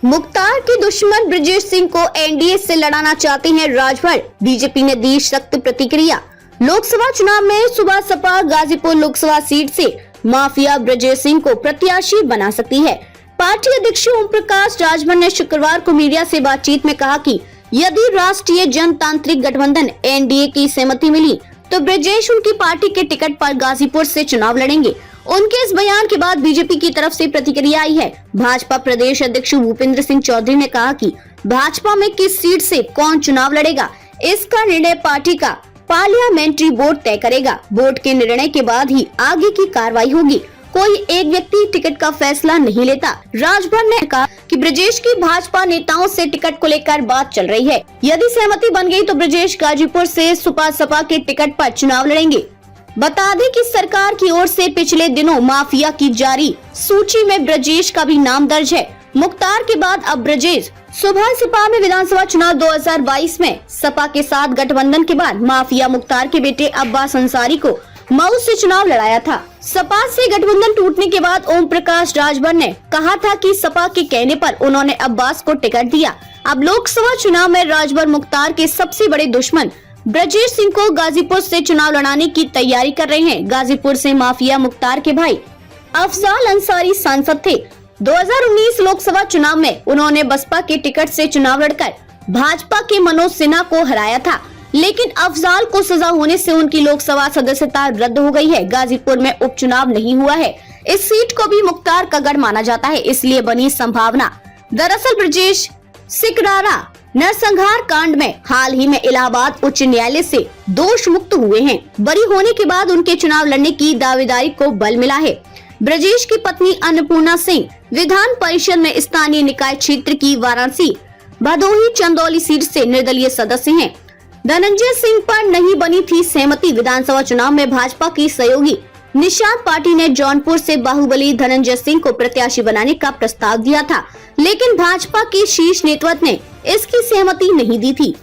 मुख्तार के दुश्मन ब्रजेश सिंह को एनडीए से लड़ाना चाहते हैं राजभर। बीजेपी ने दी सख्त प्रतिक्रिया। लोकसभा चुनाव में सुबह सपा गाजीपुर लोकसभा सीट से माफिया ब्रजेश सिंह को प्रत्याशी बना सकती है। पार्टी अध्यक्ष ओम प्रकाश राजभर ने शुक्रवार को मीडिया से बातचीत में कहा कि यदि राष्ट्रीय जनतांत्रिक गठबंधन एनडीए की सहमति मिली तो ब्रजेश उनकी पार्टी के टिकट पर गाजीपुर से चुनाव लड़ेंगे। उनके इस बयान के बाद बीजेपी की तरफ से प्रतिक्रिया आई है। भाजपा प्रदेश अध्यक्ष भूपेंद्र सिंह चौधरी ने कहा कि भाजपा में किस सीट से कौन चुनाव लड़ेगा, इसका निर्णय पार्टी का पार्लियामेंट्री बोर्ड तय करेगा। बोर्ड के निर्णय के बाद ही आगे की कार्रवाई होगी। कोई एक व्यक्ति टिकट का फैसला नहीं लेता। राजभर ने कहा कि ब्रजेश की भाजपा नेताओं से टिकट को लेकर बात चल रही है। यदि सहमति बन गई तो ब्रजेश गाजीपुर से सुपा सपा के टिकट पर चुनाव लड़ेंगे। बता दें कि सरकार की ओर से पिछले दिनों माफिया की जारी सूची में ब्रजेश का भी नाम दर्ज है। मुख्तार के बाद अब ब्रजेश सुबह सपा में विधानसभा चुनाव 2022 में सपा के साथ गठबंधन के बाद माफिया मुख्तार के बेटे अब्बास अंसारी को मऊ से चुनाव लड़ाया था। सपा से गठबंधन टूटने के बाद ओम प्रकाश राजभर ने कहा था कि सपा के कहने पर उन्होंने अब्बास को टिकट दिया। अब लोकसभा चुनाव में राजभर मुख्तार के सबसे बड़े दुश्मन ब्रजेश सिंह को गाजीपुर से चुनाव लड़ाने की तैयारी कर रहे हैं। गाजीपुर से माफिया मुख्तार के भाई अफजाल अंसारी सांसद थे। 2019 लोकसभा चुनाव में उन्होंने बसपा के टिकट से चुनाव लड़कर भाजपा के मनोज सिन्हा को हराया था, लेकिन अफजाल को सजा होने से उनकी लोकसभा सदस्यता रद्द हो गई है। गाजीपुर में उपचुनाव नहीं हुआ है। इस सीट को भी मुख्तार का गढ़ माना जाता है, इसलिए बनी संभावना। दरअसल ब्रजेश सिकरारा नरसंहार कांड में हाल ही में इलाहाबाद उच्च न्यायालय से दोष मुक्त हुए हैं। बरी होने के बाद उनके चुनाव लड़ने की दावेदारी को बल मिला है। ब्रजेश की पत्नी अन्नपूर्णा सिंह विधान परिषद में स्थानीय निकाय क्षेत्र की वाराणसी भदोही चंदौली सीट से निर्दलीय सदस्य हैं। धनंजय सिंह पर नहीं बनी थी सहमति। विधानसभा चुनाव में भाजपा की सहयोगी निषाद पार्टी ने जौनपुर से बाहुबली धनंजय सिंह को प्रत्याशी बनाने का प्रस्ताव दिया था, लेकिन भाजपा के शीर्ष नेतृत्व ने इसकी सहमति नहीं दी थी।